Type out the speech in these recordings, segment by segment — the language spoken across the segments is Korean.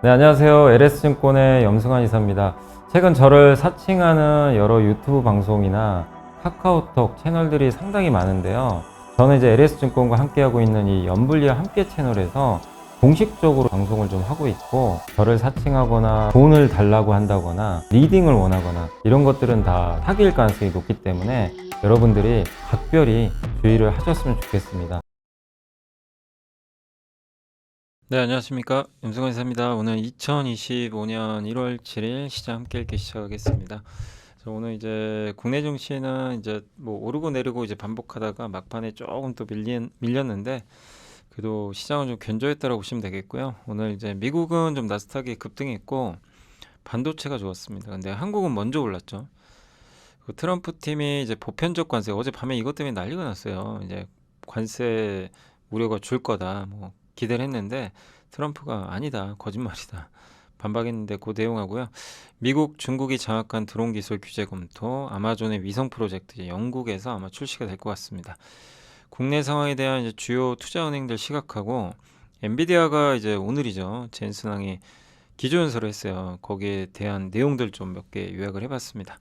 네, 안녕하세요. LS증권의 염승환 이사입니다. 최근 저를 사칭하는 여러 유튜브 방송이나 카카오톡 채널들이 상당히 많은데요. 저는 이제 LS증권과 함께하고 있는 이 연불리와 함께 채널에서 공식적으로 방송을 좀 하고 있고, 저를 사칭하거나 돈을 달라고 한다거나 리딩을 원하거나 이런 것들은 다 사기일 가능성이 높기 때문에 여러분들이 각별히 주의를 하셨으면 좋겠습니다. 네, 안녕하십니까. 염승환 이사입니다. 오늘 2025년 1월 7일 시장 함께 읽기 시작하겠습니다. 그래서 오늘 이제 국내 증시는 이제 뭐 오르고 내리고 이제 반복하다가 막판에 조금 또 밀렸는데, 그래도 시장은 좀 견조했다고 보시면 되겠고요. 오늘 이제 미국은 좀 나스닥이 급등했고 반도체가 좋았습니다. 근데 한국은 먼저 올랐죠. 그 트럼프 팀이 이제 보편적 관세, 어제 밤에 이것 때문에 난리가 났어요. 이제 관세 우려가 줄 거다 뭐 기대를 했는데, 트럼프가 아니다, 거짓말이다 반박했는데, 그 내용하고요. 미국, 중국이 장악한 드론 기술 규제 검토, 아마존의 위성 프로젝트, 이제 영국에서 아마 출시가 될 것 같습니다. 국내 상황에 대한 이제 주요 투자은행들 시각하고, 엔비디아가 이제 오늘이죠, 젠슨항이 기조연설을 했어요. 거기에 대한 내용들 좀 몇 개 요약을 해봤습니다.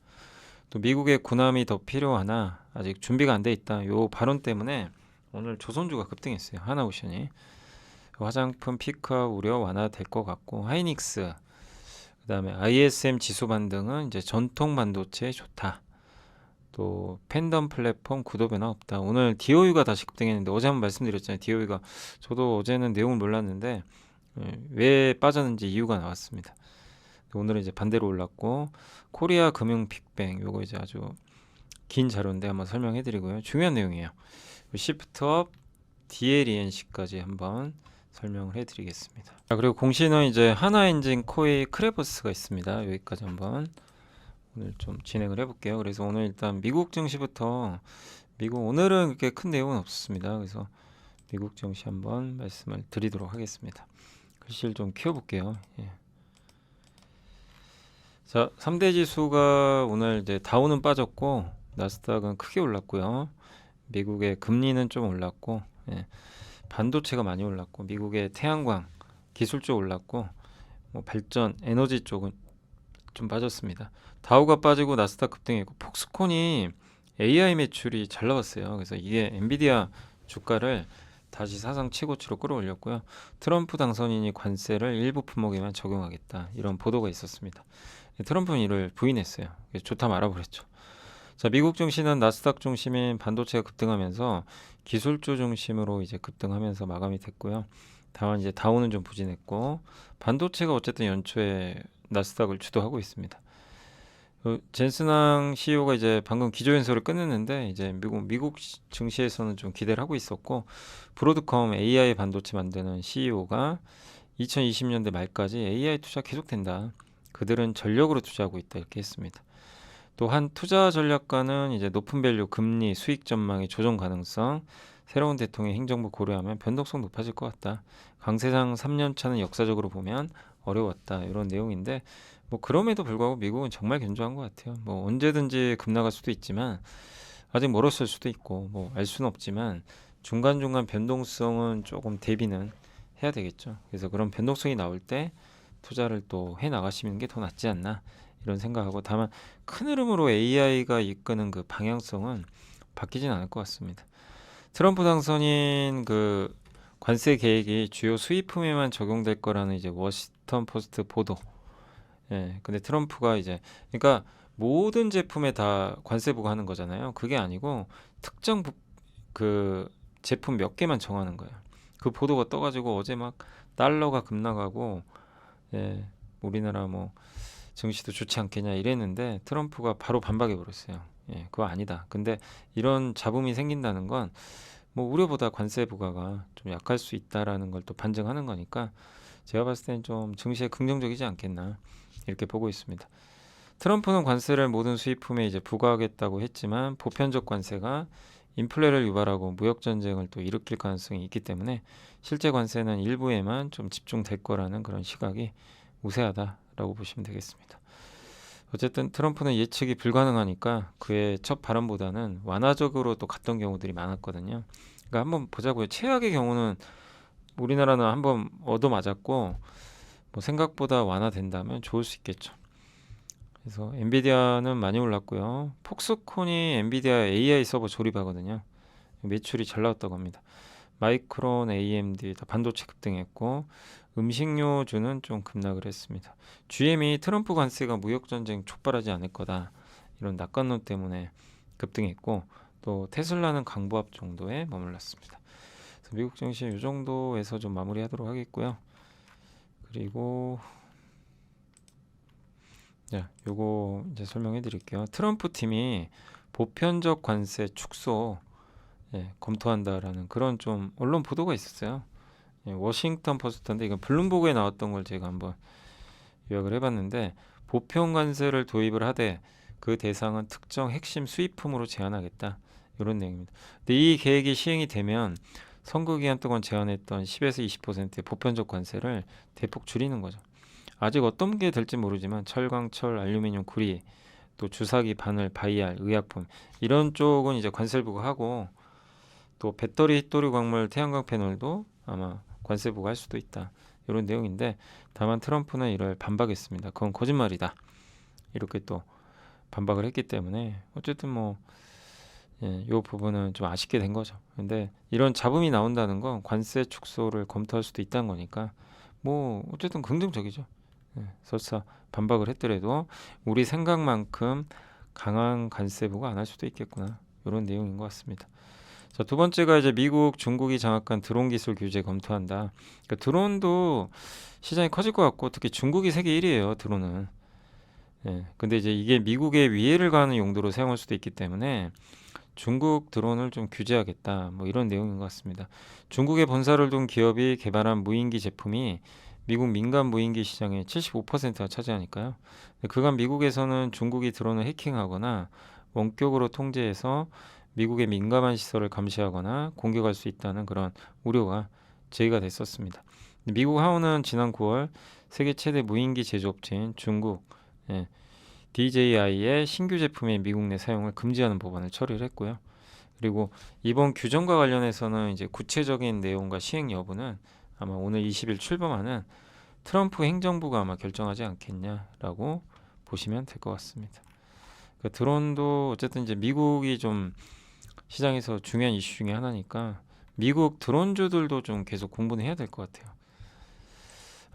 또 미국의 군함이 더 필요하나 아직 준비가 안 돼 있다, 요 발언 때문에 오늘 조선주가 급등했어요. 하나오션이. 화장품 피크아웃 우려 완화될 것 같고, 하이닉스, 그다음에 ISM 지수 반등은 이제 전통 반도체에 좋다. 또 팬덤 플랫폼 구도 변화 없다. 오늘 DOU가 다시 급등했는데, 어제 한번 말씀드렸잖아요. DOU가, 저도 어제는 내용을 몰랐는데 왜 빠졌는지 이유가 나왔습니다. 오늘은 이제 반대로 올랐고, 코리아 금융 빅뱅, 요거 이제 아주 긴 자료인데 한번 설명해 드리고요. 중요한 내용이에요. 시프트업 DLENC까지 한번 설명을 해 드리겠습니다. 자, 그리고 공시는 이제 하나엔진 코의 크레버스가 있습니다. 여기까지 한번 오늘 좀 진행을 해 볼게요. 그래서 오늘 일단 미국 증시부터, 미국 오늘은 그렇게 큰 내용은 없습니다. 그래서 미국 증시 한번 말씀을 드리도록 하겠습니다. 글씨를 좀 키워 볼게요. 예. 자, 3대 지수가 오늘 이제 다우는 빠졌고 나스닥은 크게 올랐고요. 미국의 금리는 좀 올랐고, 예, 반도체가 많이 올랐고, 미국의 태양광 기술 쪽 올랐고, 뭐 발전 에너지 쪽은 좀 빠졌습니다. 다우가 빠지고 나스닥 급등했고, 폭스콘이 AI 매출이 잘 나왔어요. 그래서 이게 엔비디아 주가를 다시 사상 최고치로 끌어올렸고요. 트럼프 당선인이 관세를 일부 품목에만 적용하겠다, 이런 보도가 있었습니다. 트럼프는 이를 부인했어요. 좋다 말아버렸죠. 자, 미국 증시는 나스닥 중심인 반도체가 급등하면서 기술주 중심으로 이제 급등하면서 마감이 됐고요. 다만 이제 다우는 좀 부진했고, 반도체가 어쨌든 연초에 나스닥을 주도하고 있습니다. 젠슨항 CEO가 이제 방금 기조연설을 끝냈는데, 이제 미국 증시에서는 좀 기대를 하고 있었고, 브로드컴 AI 반도체 만드는 CEO가 2020년대 말까지 AI 투자 계속된다, 그들은 전력으로 투자하고 있다, 이렇게 했습니다. 또 한 투자 전략가는 이제 높은 밸류, 금리, 수익 전망의 조정 가능성, 새로운 대통령 행정부 고려하면 변동성 높아질 것 같다. 강세장 3년 차는 역사적으로 보면 어려웠다, 이런 내용인데, 뭐 그럼에도 불구하고 미국은 정말 견조한 것 같아요. 뭐 언제든지 급락할 수도 있지만 아직 멀었을 수도 있고, 뭐 알 수는 없지만 중간중간 변동성은 조금 대비는 해야 되겠죠. 그래서 그런 변동성이 나올 때 투자를 또 해 나가시는 게 더 낫지 않나, 이런 생각하고, 다만 큰 흐름으로 AI가 이끄는 그 방향성은 바뀌진 않을 것 같습니다. 트럼프 당선인 그 관세 계획이 주요 수입품에만 적용될 거라는 이제 워싱턴 포스트 보도. 예, 근데 트럼프가 이제, 그러니까 모든 제품에 다 관세 부과하는 거잖아요. 그게 아니고 특정 그 제품 몇 개만 정하는 거예요. 그 보도가 떠가지고 어제 막 달러가 급락하고, 예, 우리나라 뭐 증시도 좋지 않겠냐 이랬는데, 트럼프가 바로 반박해 버렸어요. 예, 그거 아니다. 근데 이런 잡음이 생긴다는 건 뭐 우려보다 관세 부과가 좀 약할 수 있다라는 걸 또 반증하는 거니까, 제가 봤을 때는 좀 증시에 긍정적이지 않겠나, 이렇게 보고 있습니다. 트럼프는 관세를 모든 수입품에 이제 부과하겠다고 했지만, 보편적 관세가 인플레를 유발하고 무역 전쟁을 또 일으킬 가능성이 있기 때문에 실제 관세는 일부에만 좀 집중될 거라는 그런 시각이 우세하다라고 보시면 되겠습니다. 어쨌든 트럼프는 예측이 불가능하니까 그의 첫 발언보다는 완화적으로 또 갔던 경우들이 많았거든요. 그러니까 한번 보자고요. 최악의 경우는 우리나라는 한번 얻어맞았고, 뭐 생각보다 완화된다면 좋을 수 있겠죠. 그래서 엔비디아는 많이 올랐고요. 폭스콘이 엔비디아 AI 서버 조립하거든요. 매출이 잘 나왔다고 합니다. 마이크론, AMD 다 반도체 급등했고 음식료주는 좀 급락을 했습니다. GM이 트럼프 관세가 무역 전쟁 촉발하지 않을 거다 이런 낙관론 때문에 급등했고 또 테슬라는 강보합 정도에 머물렀습니다. 그래서 미국 증시 이 정도에서 좀 마무리하도록 하겠고요. 그리고 자, 요거 이제 설명해 드릴게요. 트럼프 팀이 보편적 관세 축소 검토한다라는 그런 좀 언론 보도가 있었어요. 워싱턴 포스트인데 이건 블룸버그에 나왔던 걸 제가 한번 요약을 해봤는데 보편 관세를 도입을 하되 그 대상은 특정 핵심 수입품으로 제한하겠다 이런 내용입니다. 근데 이 계획이 시행이 되면 선거 기간 동안 제한했던 10에서 20%의 보편적 관세를 대폭 줄이는 거죠. 아직 어떤 게 될지 모르지만 철강, 철, 알루미늄, 구리, 또 주사기, 바늘, 바이알, 의약품 이런 쪽은 이제 관세를 부과하고 또 배터리, 휘토류 광물, 태양광 패널도 아마 관세 부과할 수도 있다. 이런 내용인데 다만 트럼프는 이를 반박했습니다. 그건 거짓말이다. 이렇게 또 반박을 했기 때문에 어쨌든 뭐 이 부분은 좀 아쉽게 된 거죠. 근데 이런 잡음이 나온다는 건 관세 축소를 검토할 수도 있다는 거니까 뭐 어쨌든 긍정적이죠. 설사 반박을 했더라도 우리 생각만큼 강한 관세 부과 안 할 수도 있겠구나. 이런 내용인 것 같습니다. 자, 두 번째가 이제 미국, 중국이 장악한 드론 기술 규제 검토한다. 그러니까 드론도 시장이 커질 것 같고 특히 중국이 세계 1위예요. 드론은. 근데 이제 이게 미국의 위해를 가하는 용도로 사용할 수도 있기 때문에 중국 드론을 좀 규제하겠다. 뭐 이런 내용인 것 같습니다. 중국에 본사를 둔 기업이 개발한 무인기 제품이 미국 민간 무인기 시장의 75%가 차지하니까요. 그간 미국에서는 중국이 드론을 해킹하거나 원격으로 통제해서 미국의 민감한 시설을 감시하거나 공격할 수 있다는 그런 우려가 제기가 됐었습니다. 미국 하원은 지난 9월 세계 최대 무인기 제조업체인 중국 DJI의 신규 제품의 미국 내 사용을 금지하는 법안을 처리를 했고요. 그리고 이번 규정과 관련해서는 이제 구체적인 내용과 시행 여부는 아마 오늘 20일 출범하는 트럼프 행정부가 아마 결정하지 않겠냐라고 보시면 될 것 같습니다. 그러니까 드론도 어쨌든 이제 미국이 좀 시장에서 중요한 이슈 중에 하나니까 미국 드론주들도 좀 계속 공부는 해야 될 것 같아요.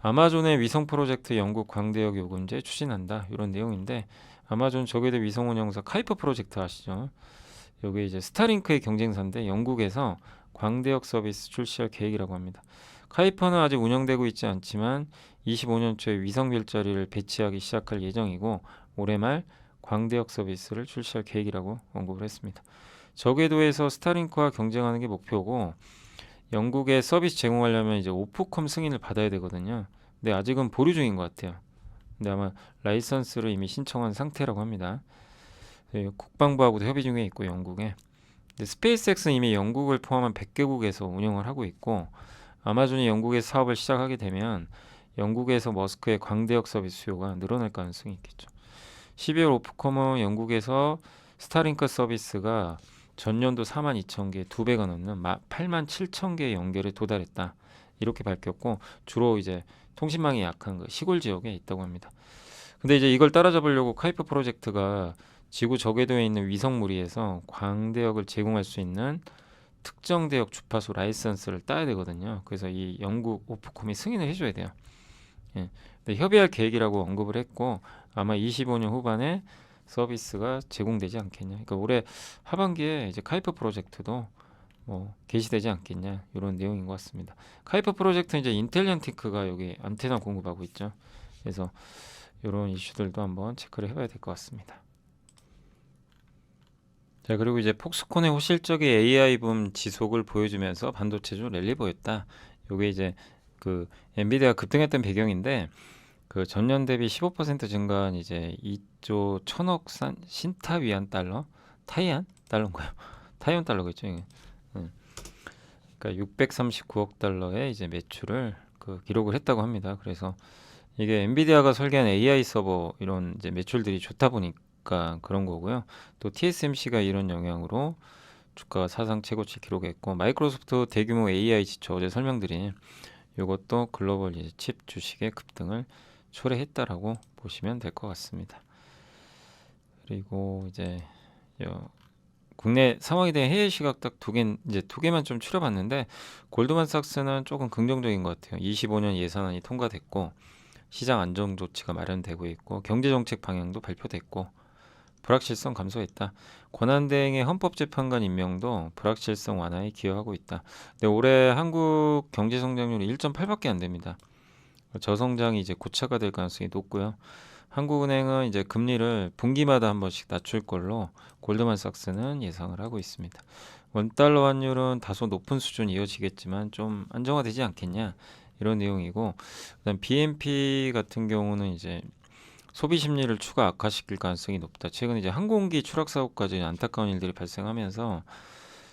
아마존의 위성 프로젝트 영국 광대역 요금제 추진한다 이런 내용인데 아마존 저궤도 위성 운영사 카이퍼 프로젝트 아시죠? 여기 이제 스타링크의 경쟁사인데 영국에서 광대역 서비스 출시할 계획이라고 합니다. 카이퍼는 아직 운영되고 있지 않지만 25년 초에 위성 별자리를 배치하기 시작할 예정이고 올해 말 광대역 서비스를 출시할 계획이라고 언급을 했습니다. 저궤도에서 스타링크와 경쟁하는 게 목표고 영국에 서비스 제공하려면 이제 오프컴 승인을 받아야 되거든요. 근데 아직은 보류 중인 것 같아요. 근데 아마 라이선스를 이미 신청한 상태라고 합니다. 국방부하고도 협의 중에 있고 영국에. 근데 스페이스X는 이미 영국을 포함한 100개국에서 운영을 하고 있고 아마존이 영국에 사업을 시작하게 되면 영국에서 머스크의 광대역 서비스 수요가 늘어날 가능성이 있겠죠. 12월 오프컴은 영국에서 스타링크 서비스가 전년도 42,000개, 2배가 넘는 87,000개의 연결에 도달했다. 이렇게 밝혔고 주로 이제 통신망이 약한 그 시골 지역에 있다고 합니다. 근데 이제 이걸 따라잡으려고 카이퍼 프로젝트가 지구 저궤도에 있는 위성무리에서 광대역을 제공할 수 있는 특정 대역 주파수 라이선스를 따야 되거든요. 그래서 이 영국 오프콤이 승인을 해줘야 돼요. 근데 협의할 계획이라고 언급을 했고 아마 25년 후반에 서비스가 제공되지 않겠냐. 그러니까 올해 하반기에 이제 카이퍼 프로젝트도 뭐 개시되지 않겠냐 이런 내용인 것 같습니다. 카이퍼 프로젝트는 이제 인텔리언티크가 여기 안테나 공급하고 있죠. 그래서 이런 이슈들도 한번 체크를 해봐야 될 것 같습니다. 자 그리고 이제 폭스콘의 호실적인 AI 붐 지속을 보여주면서 반도체주 랠리 보였다. 요게 이제 그 엔비디아가 급등했던 배경인데 그 전년 대비 15% 증가한 이제 2조 1천억 산 신타위안 달러, 타이안 달러인가요? 타이완 달러겠죠. 이게. 그러니까 639억 달러의 이제 매출을 그 기록을 했다고 합니다. 그래서 이게 엔비디아가 설계한 AI 서버 이런 이제 매출들이 좋다 보니까 그런 거고요. 또 TSMC가 이런 영향으로 주가가 사상 최고치 기록했고 마이크로소프트 대규모 AI 지표 어제 설명드린 이것도 글로벌 이제 칩 주식의 급등을 초래했다라고 보시면 될 것 같습니다. 그리고 이제 국내 상황에 대한 해외 시각 딱 두 개만 좀 추려봤는데, 골드만삭스는 조금 긍정적인 것 같아요. 25년 예산안이 통과됐고 시장 안정 조치가 마련되고 있고 경제정책 방향도 발표됐고 불확실성 감소했다. 권한대행의 헌법재판관 임명도 불확실성 완화에 기여하고 있다. 근데 올해 한국 경제 성장률이 1.8밖에 안 됩니다. 저성장이 이제 고차가 될 가능성이 높고요. 한국은행은 이제 금리를 분기마다 한 번씩 낮출 걸로 골드만삭스는 예상을 하고 있습니다. 원달러 환율은 다소 높은 수준이 이어지겠지만 좀 안정화되지 않겠냐, 이런 내용이고, 그다음 BNP 같은 경우는 이제 소비 심리를 추가 악화시킬 가능성이 높다. 최근 이제 항공기 추락 사고까지 안타까운 일들이 발생하면서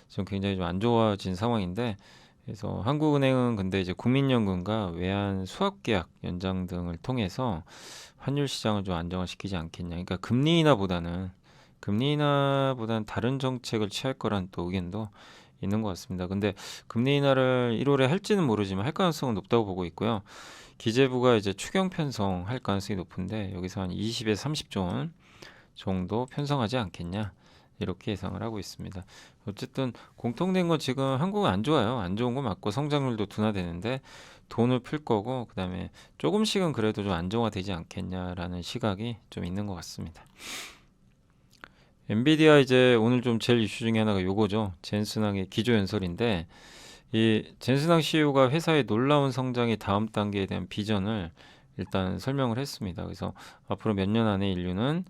지금 굉장히 좀 안 좋아진 상황인데, 그래서 한국은행은 근데 이제 국민연금과 외환 수합계약 연장 등을 통해서 환율 시장을 좀 안정화시키지 않겠냐. 그러니까 금리 인하보다는 다른 정책을 취할 거란 또 의견도 있는 것 같습니다. 근데 금리 인하를 1월에 할지는 모르지만 할 가능성은 높다고 보고 있고요. 기재부가 이제 추경 편성할 가능성이 높은데 여기서 한 20에서 30조 원 정도 편성하지 않겠냐, 이렇게 예상을 하고 있습니다. 어쨌든 공통된 건 지금 한국은 안 좋아요. 안 좋은 거 맞고 성장률도 둔화되는데 돈을 풀 거고, 그다음에 조금씩은 그래도 좀 안정화되지 않겠냐라는 시각이 좀 있는 것 같습니다. 엔비디아 이제 오늘 좀 제일 이슈 중에 하나가 요거죠. 젠슨항의 기조연설인데, 이 젠슨항 CEO가 회사의 놀라운 성장의 다음 단계에 대한 비전을 일단 설명을 했습니다. 그래서 앞으로 몇 년 안에 인류는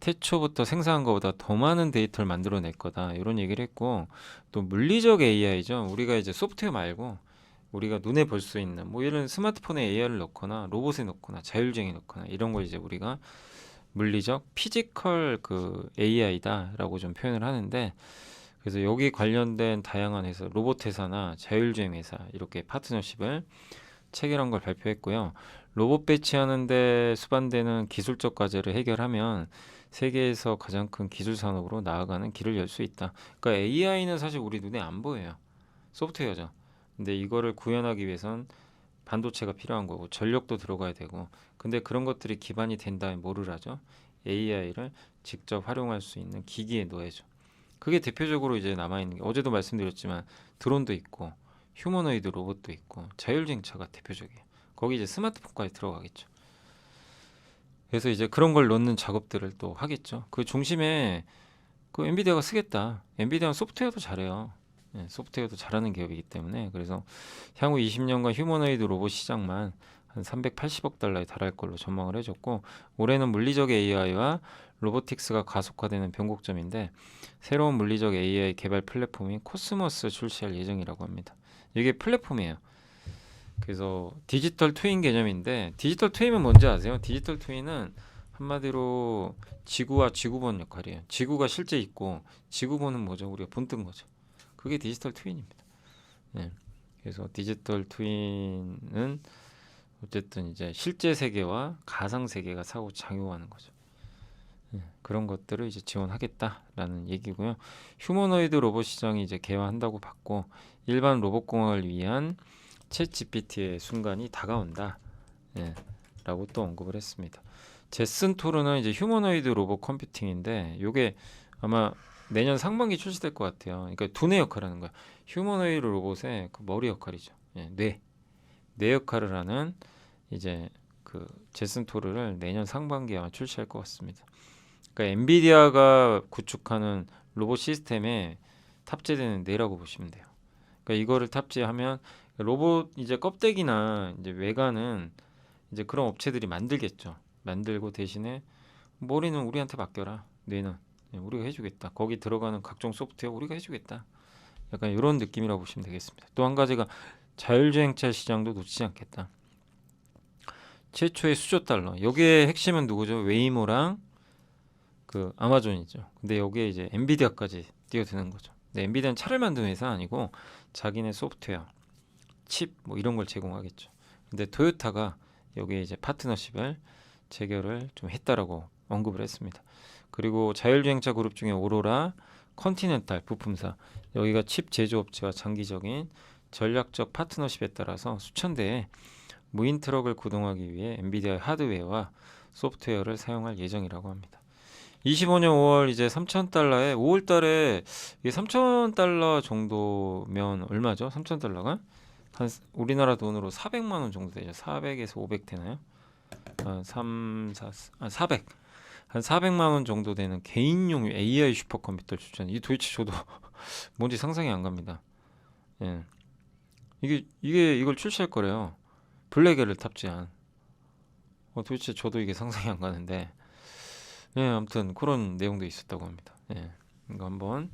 태초부터 생산한 것보다 더 많은 데이터를 만들어낼 거다, 이런 얘기를 했고, 또 물리적 AI죠. 우리가 이제 소프트웨어 말고 우리가 눈에 볼 수 있는 뭐 이런 스마트폰에 AI를 넣거나 로봇에 넣거나 자율주행에 넣거나 이런 걸 이제 우리가 물리적 피지컬 그 AI다라고 좀 표현을 하는데, 그래서 여기 관련된 다양한 회사, 로봇 회사나 자율주행 회사 이렇게 파트너십을 체결한 걸 발표했고요. 로봇 배치하는데 수반되는 기술적 과제를 해결하면 세계에서 가장 큰 기술 산업으로 나아가는 길을 열 수 있다. 그러니까 AI는 사실 우리 눈에 안 보여요. 소프트웨어죠. 근데 이거를 구현하기 위해선 반도체가 필요한 거고 전력도 들어가야 되고, 근데 그런 것들이 기반이 된다면 뭐를 하죠? AI를 직접 활용할 수 있는 기기에 넣어야죠. 그게 대표적으로 이제 남아있는 게, 어제도 말씀드렸지만 드론도 있고 휴머노이드 로봇도 있고 자율주행차가 대표적이에요. 거기 이제 스마트폰까지 들어가겠죠. 그래서 이제 그런 걸 넣는 작업들을 또 하겠죠. 그 중심에 그 엔비디아가 쓰겠다. 엔비디아는 소프트웨어도 잘해요. 예, 소프트웨어도 잘하는 기업이기 때문에, 그래서 향후 20년간 휴머노이드 로봇 시장만 한 380억 달러에 달할 걸로 전망을 해줬고, 올해는 물리적 AI와 로보틱스가 가속화되는 변곡점인데 새로운 물리적 AI 개발 플랫폼인 코스모스 출시할 예정이라고 합니다. 이게 플랫폼이에요. 그래서 디지털 트윈 개념인데, 디지털 트윈은 뭔지 아세요? 디지털 트윈은 한마디로 지구와 지구본 역할이에요. 지구가 실제 있고 지구본은 뭐죠? 우리가 본 뜬 거죠. 그게 디지털 트윈입니다. 네. 그래서 디지털 트윈은 어쨌든 이제 실제 세계와 가상 세계가 상호 작용하는 거죠. 네. 그런 것들을 이제 지원하겠다라는 얘기고요. 휴머노이드 로봇 시장이 이제 개화한다고 봤고, 일반 로봇 공학을 위한 챗 GPT의 순간이 다가온다, 예, 라고 또 언급을 했습니다. 제슨 토르는 이제 휴머노이드 로봇 컴퓨팅인데, 요게 아마 내년 상반기 출시될 것 같아요. 그러니까 두뇌 역할을 하는 거야. 휴머노이드 로봇의 그 머리 역할이죠. 예, 뇌 역할을 하는 이제 그 제슨 토르를 내년 상반기에 아마 출시할 것 같습니다. 그러니까 엔비디아가 구축하는 로봇 시스템에 탑재되는 뇌라고 보시면 돼요. 그러니까 이거를 탑재하면 로봇 이제 껍데기나 이제 외관은 이제 그런 업체들이 만들겠죠. 만들고 대신에 머리는 우리한테 맡겨라. 뇌는 우리가 해주겠다. 거기 들어가는 각종 소프트웨어 우리가 해주겠다. 약간 이런 느낌이라고 보시면 되겠습니다. 또 한 가지가 자율주행차 시장도 놓치지 않겠다. 최초의 수조 달러. 여기에 핵심은 누구죠? 웨이모랑 그 아마존이죠. 근데 여기에 이제 엔비디아까지 뛰어드는 거죠. 근데 엔비디아는 차를 만드는 회사 아니고 자기네 소프트웨어, 칩 뭐 이런 걸 제공하겠죠. 근데 토요타가 여기에 이제 파트너십을 체결을 좀 했다라고 언급을 했습니다. 그리고 자율주행차 그룹 중에 오로라, 컨티넨탈 부품사, 여기가 칩 제조업체와 장기적인 전략적 파트너십에 따라서 수천 대의 무인 트럭을 구동하기 위해 엔비디아의 하드웨어와 소프트웨어를 사용할 예정이라고 합니다. 25년 5월 이제 3,000달러에 5월 달에 이게 3,000달러 정도면 얼마죠? 3,000달러가 한 우리나라 돈으로 400만 원 정도 되죠. 400에서 500 되나요? 400. 한 400만 원 정도 되는 개인용 AI 슈퍼컴퓨터 추천. 이 도대체 저도 뭔지 상상이 안 갑니다. 예. 이게 이걸 출시할 거래요. 블랙에를 탑재한. 도대체 저도 이게 상상이 안 가는데. 예, 아무튼 그런 내용도 있었다고 합니다. 예. 이거 한번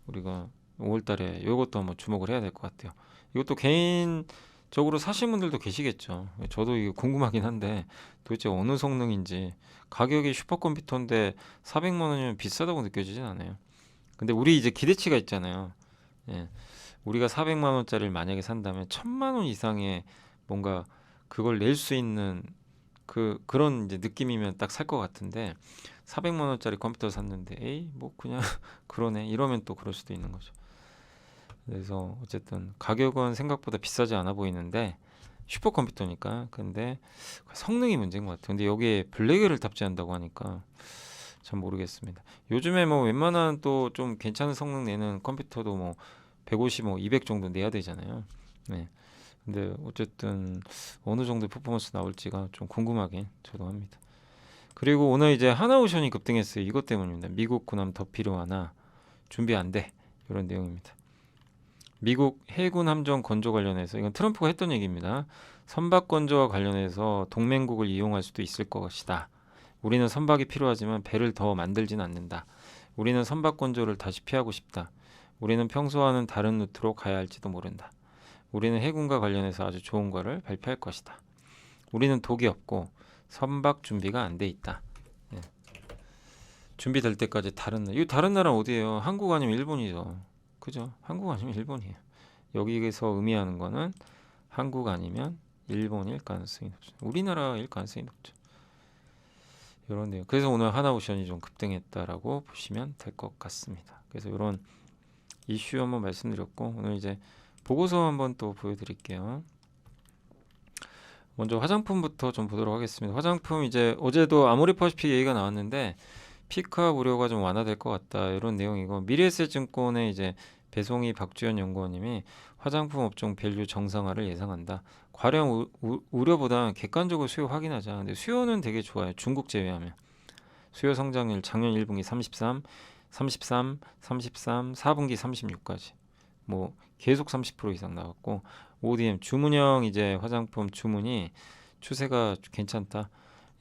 우리가 5월 달에 이것도 한번 주목을 해야 될 것 같아요. 이것도 개인적으로 사신 분들도 계시겠죠. 저도 이거 궁금하긴 한데 도대체 어느 성능인지 가격이 슈퍼컴퓨터인데 400만 원이면 비싸다고 느껴지진 않아요. 근데 우리 이제 기대치가 있잖아요. 예. 우리가 400만 원짜리를 만약에 산다면 1000만 원 이상의 뭔가 그걸 낼 수 있는 그런 이제 느낌이면 딱 살 것 같은데 400만 원짜리 컴퓨터 샀는데 에이 뭐 그냥 그러네 이러면 또 그럴 수도 있는 거죠. 그래서 어쨌든 가격은 생각보다 비싸지 않아 보이는데 슈퍼컴퓨터니까 근데 성능이 문제인 것 같아요. 근데 여기에 블랙을 탑재한다고 하니까 참 모르겠습니다. 요즘에 뭐 웬만한 또 좀 괜찮은 성능 내는 컴퓨터도 뭐 150, 뭐 200 정도 내야 되잖아요. 네. 근데 어쨌든 어느 정도 퍼포먼스 나올지가 좀 궁금하긴 저도 합니다. 그리고 오늘 이제 하나오션이 급등했어요. 이것 때문입니다. 미국 군함 더 필요하나 준비 안 돼. 이런 내용입니다. 미국 해군 함정 건조 관련해서 이건 트럼프가 했던 얘기입니다. 선박 건조와 관련해서 동맹국을 이용할 수도 있을 것이다. 우리는 선박이 필요하지만 배를 더 만들진 않는다. 우리는 선박 건조를 다시 피하고 싶다. 우리는 평소와는 다른 루트로 가야 할지도 모른다. 우리는 해군과 관련해서 아주 좋은 거를 발표할 것이다. 우리는 독이 없고 선박 준비가 안 돼 있다. 예. 준비될 때까지 이 다른 나라 어디예요? 한국 아니면 일본이죠. 그죠? 한국 아니면 일본이에요. 여기에서 의미하는 거는 한국 아니면 일본일 가능성이 높죠. 우리나라일 가능성이 높죠. 이런 내용. 그래서 오늘 하나오션이 좀 급등했다라고 보시면 될 것 같습니다. 그래서 이런 이슈 한번 말씀드렸고 오늘 이제 보고서 한번 또 보여드릴게요. 먼저 화장품부터 좀 보도록 하겠습니다. 화장품 이제 어제도 아모레퍼시픽 얘기가 나왔는데 피크업 우려가 좀 완화될 것 같다 이런 내용이고 미래에셋증권의 이제 배송이 박주현 연구원님이 화장품 업종 밸류 정상화를 예상한다. 과량 우려보다 객관적으로 수요 확인하자. 근데 수요는 되게 좋아요. 중국 제외하면 수요 성장률 작년 1분기 33, 33, 33, 4분기 36까지 뭐 계속 30% 이상 나왔고 ODM 주문형 이제 화장품 주문이 추세가 괜찮다.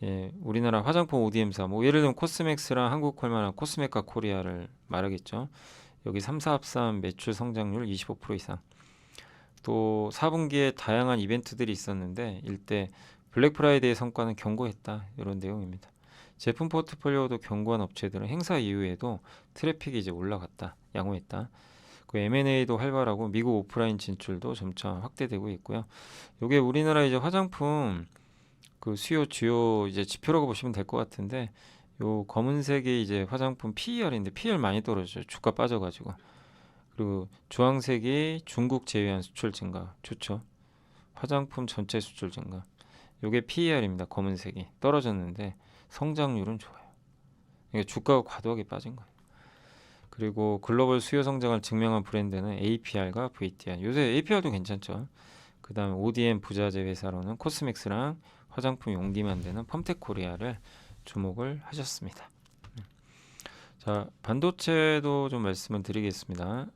예, 우리나라 화장품 ODM사 뭐 예를 들면 코스맥스랑 한국콜마랑 코스메카 코리아를 말하겠죠. 여기 3, 4 합산 매출 성장률 25% 이상. 또 4분기에 다양한 이벤트들이 있었는데 일대 블랙 프라이데이 성과는 견고했다. 이런 내용입니다. 제품 포트폴리오도 견고한 업체들은 행사 이후에도 트래픽이 이제 올라갔다. 양호했다. 그 M&A도 활발하고 미국 오프라인 진출도 점차 확대되고 있고요. 이게 우리나라 이제 화장품 그 수요 주요 이제 지표라고 보시면 될 것 같은데 요 검은색이 이제 화장품 PER인데 PER 많이 떨어져요. 주가 빠져가지고. 그리고 주황색이 중국 제외한 수출 증가 좋죠. 화장품 전체 수출 증가. 요게 PER입니다. 검은색이 떨어졌는데 성장률은 좋아요. 이게 주가가 과도하게 빠진 거예요. 그리고 글로벌 수요 성장을 증명한 브랜드는 APR과 VTR. 요새 APR도 괜찮죠. 그 다음에 ODM 부자재 회사로는 코스맥스랑 화장품 용기 만드는 펌텍 코리아를 주목을 하셨습니다. 자, 반도체도 좀 말씀을 드리겠습니다.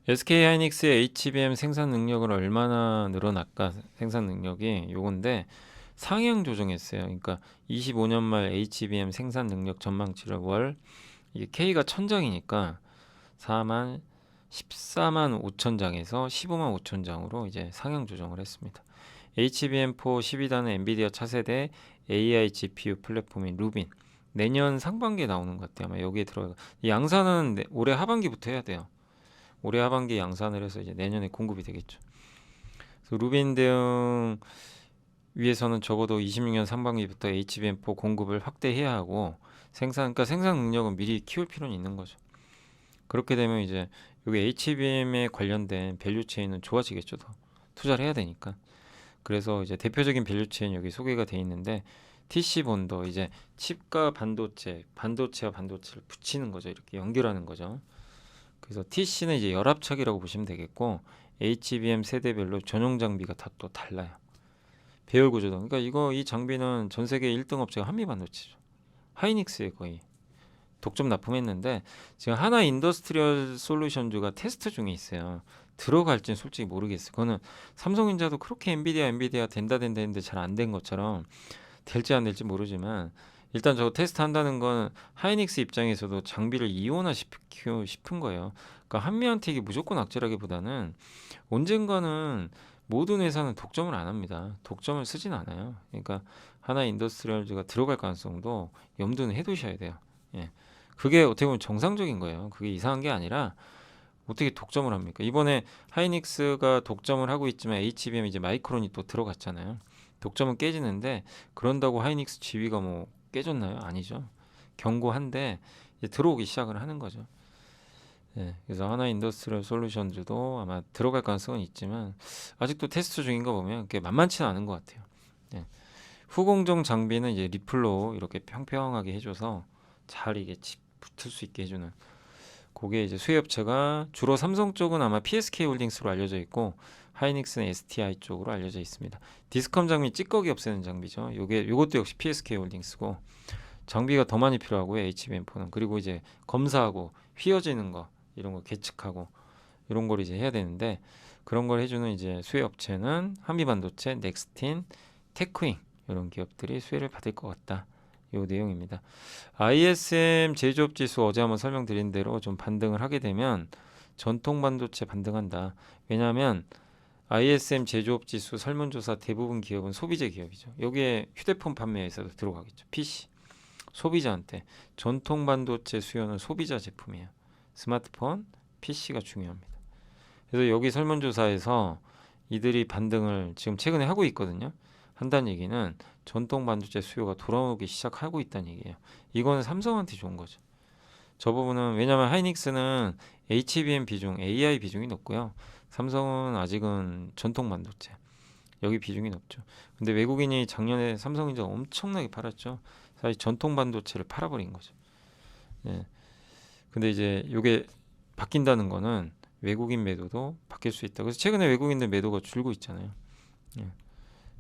SK하이닉스의 HBM 생산 능력을 얼마나 늘어날까 생산 능력이 요건데 상향 조정했어요. 그러니까 25년 말 HBM 생산 능력 전망치를 월 이게 K가 1000장이니까 14만 5천 장에서 15만 5천 장으로 이제 상향 조정을 했습니다. HBM4 12단은 엔비디아 차세대 AI GPU 플랫폼인 루빈 내년 상반기에 나오는 것 같아요. 아마 여기에 들어가. 양산은 올해 하반기부터 해야 돼요. 올해 하반기 양산을 해서 이제 내년에 공급이 되겠죠. 그래서 루빈 대응 위해서는 적어도 26년 상반기부터 HBM4 공급을 확대해야 하고 그러니까 생산 능력은 미리 키울 필요는 있는 거죠. 그렇게 되면 이제 여기 HBM에 관련된 밸류 체인은 좋아지겠죠. 더 투자를 해야 되니까. 그래서 이제 대표적인 밸류 체인 여기 소개가 돼 있는데 TC 본더 이제 칩과 반도체, 반도체와 반도체를 붙이는 거죠. 이렇게 연결하는 거죠. 그래서 TC는 이제 열압착이라고 보시면 되겠고 HBM 세대별로 전용 장비가 다 또 달라요. 배열 구조도. 그러니까 이 장비는 전 세계 1등 업체가 한미반도체죠. 하이닉스에 거의 독점 납품했는데 지금 하나 인더스트리얼 솔루션즈가 테스트 중에 있어요. 들어갈지는 솔직히 모르겠어요. 그거는 삼성전자도 그렇게 엔비디아 된다 했는데 잘 안 된 것처럼 될지 안 될지 모르지만 일단 저거 테스트 한다는 건 하이닉스 입장에서도 장비를 이용하나 싶은 거예요. 그러니까 한미한테 이게 무조건 악재라기보다는 언젠가는 모든 회사는 독점을 안 합니다. 독점을 쓰진 않아요. 그러니까 하나 인더스트리얼즈가 들어갈 가능성도 염두는 해두셔야 돼요. 예. 그게 어떻게 보면 정상적인 거예요. 그게 이상한 게 아니라 어떻게 독점을 합니까? 이번에 하이닉스가 독점을 하고 있지만 HBM 이제 마이크론이 또 들어갔잖아요. 독점은 깨지는데 그런다고 하이닉스 지위가 뭐 깨졌나요? 아니죠. 견고한데 이제 들어오기 시작을 하는 거죠. 예, 그래서 하나 인더스트리얼 솔루션즈도 아마 들어갈 가능성은 있지만 아직도 테스트 중인 거 보면 그게 만만치는 않은 것 같아요. 예. 후공정 장비는 이제 리플로 이렇게 평평하게 해줘서 잘 이게 붙을 수 있게 해주는 그게 이제 수혜업체가 주로 삼성 쪽은 아마 PSK 홀딩스로 알려져 있고 하이닉스는 STI 쪽으로 알려져 있습니다. 디스컴 장비 찌꺼기 없애는 장비죠. 요것도 역시 PSK 홀딩스고 장비가 더 많이 필요하고요. HBM4는 그리고 이제 검사하고 휘어지는 거 이런 거 계측하고 이런 걸 이제 해야 되는데 그런 걸 해주는 이제 수혜업체는 한미반도체, 넥스틴, 테크윙 이런 기업들이 수혜를 받을 것 같다. 요 내용입니다. ISM 제조업 지수 어제 한번 설명드린 대로 좀 반등을 하게 되면 전통 반도체 반등한다. 왜냐하면 ISM 제조업 지수 설문조사 대부분 기업은 소비재 기업이죠. 여기에 휴대폰 판매에서도 들어가겠죠. PC 소비자한테 전통 반도체 수요는 소비자 제품이에요. 스마트폰, PC가 중요합니다. 그래서 여기 설문조사에서 이들이 반등을 지금 최근에 하고 있거든요. 한다는 얘기는 전통 반도체 수요가 돌아오기 시작하고 있다는 얘기예요. 이거는 삼성한테 좋은 거죠. 저 부분은 왜냐하면 하이닉스는 HBM 비중, AI 비중이 높고요. 삼성은 아직은 전통 반도체 여기 비중이 높죠. 근데 외국인이 작년에 삼성전자 엄청나게 팔았죠. 사실 전통 반도체를 팔아버린 거죠. 예. 근데 이제 이게 바뀐다는 거는 외국인 매도도 바뀔 수 있다. 그래서 최근에 외국인들 매도가 줄고 있잖아요. 예.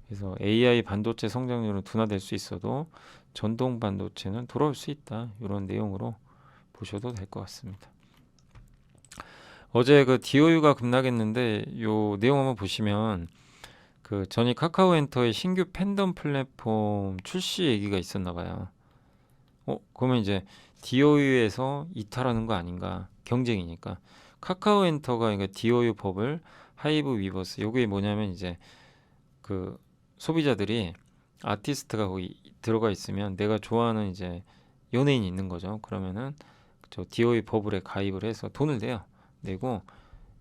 그래서 AI 반도체 성장률은 둔화될 수 있어도 전동 반도체는 돌아올 수 있다. 이런 내용으로 보셔도 될 것 같습니다. 어제 그 DOU가 급락했는데 요 내용 한번 보시면 그 전이 카카오엔터의 신규 팬덤 플랫폼 출시 얘기가 있었나 봐요. 그러면 이제 DOU에서 이탈하는 거 아닌가? 경쟁이니까. 카카오엔터가 그러니까 DOU 법을 하이브 위버스 요게 뭐냐면 이제 그 소비자들이 아티스트가 거기 들어가 있으면 내가 좋아하는 이제 연예인이 있는 거죠. 그러면은 저 DOE 버블에 가입을 해서 돈을 내고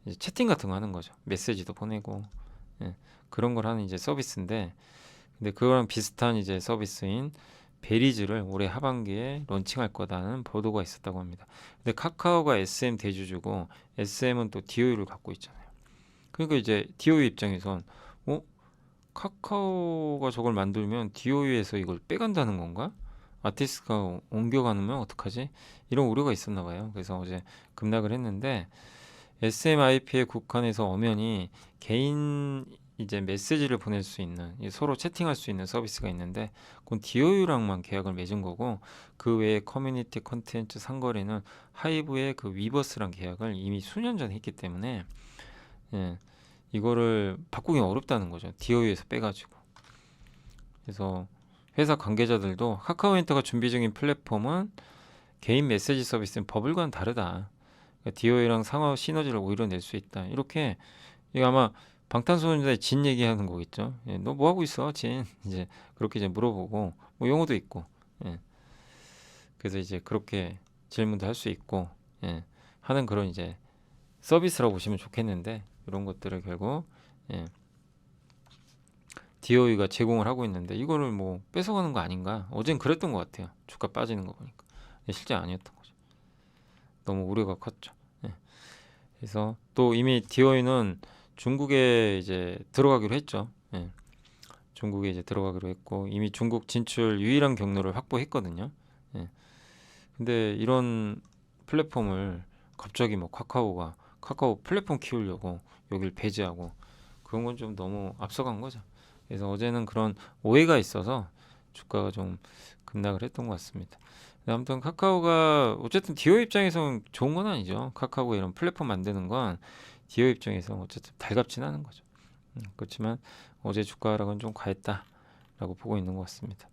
이제 채팅 같은 거 하는 거죠. 메시지도 보내고 예, 그런 걸 하는 이제 서비스인데 근데 그거랑 비슷한 이제 서비스인 베리즈를 올해 하반기에 론칭할 거다는 보도가 있었다고 합니다. 근데 카카오가 SM 대주주고 SM은 또 DOU를 갖고 있잖아요. 그러니까 이제 DOU 입장에선 카카오가 저걸 만들면 DOU에서 이걸 빼간다는 건가? 아티스트가 옮겨가면 어떡하지? 이런 우려가 있었나 봐요. 그래서 어제 급락을 했는데 SMIP에 국한해서 엄연히 개인 이제 메시지를 보낼 수 있는 서로 채팅할 수 있는 서비스가 있는데 그건 DOU랑만 계약을 맺은 거고 그 외에 커뮤니티 콘텐츠 상거래는 하이브의 그 위버스랑 계약을 이미 수년 전에 했기 때문에 예, 이거를 바꾸기 어렵다는 거죠. DOU에서 빼가지고. 그래서 회사 관계자들도 카카오엔터가 준비 중인 플랫폼은 개인 메시지 서비스는 버블과는 다르다. 그러니까 DOA랑 상호 시너지를 오히려 낼 수 있다. 이렇게 이거 아마 방탄소년단의 진 얘기하는 거겠죠. 예, 너 뭐 하고 있어, 진? 이제 그렇게 이제 물어보고 뭐 용어도 있고. 예. 그래서 이제 그렇게 질문도 할 수 있고 예. 하는 그런 이제 서비스라고 보시면 좋겠는데 이런 것들을 결국 예. DOE가 제공을 하고 있는데 이거를 뭐 뺏어가는 거 아닌가? 어젠 그랬던 것 같아요. 주가 빠지는 거 보니까. 근데 실제 아니었던 거죠. 너무 우려가 컸죠. 그래서 또 이미 디어이는 중국에 이제 들어가기로 했죠. 예, 중국에 이제 들어가기로 했고 이미 중국 진출 유일한 경로를 확보했거든요. 예, 근데 이런 플랫폼을 갑자기 뭐 카카오가 카카오 플랫폼 키우려고 여길 배제하고 그런 건 좀 너무 앞서간 거죠. 그래서 어제는 그런 오해가 있어서 주가가 좀 급락을 했던 것 같습니다. 아무튼 카카오가 어쨌든 디오 입장에서는 좋은 건 아니죠. 카카오가 이런 플랫폼 만드는 건 디오 입장에서 어쨌든 달갑진 않은 거죠. 그렇지만 어제 주가 하락은 좀 과했다라고 보고 있는 것 같습니다.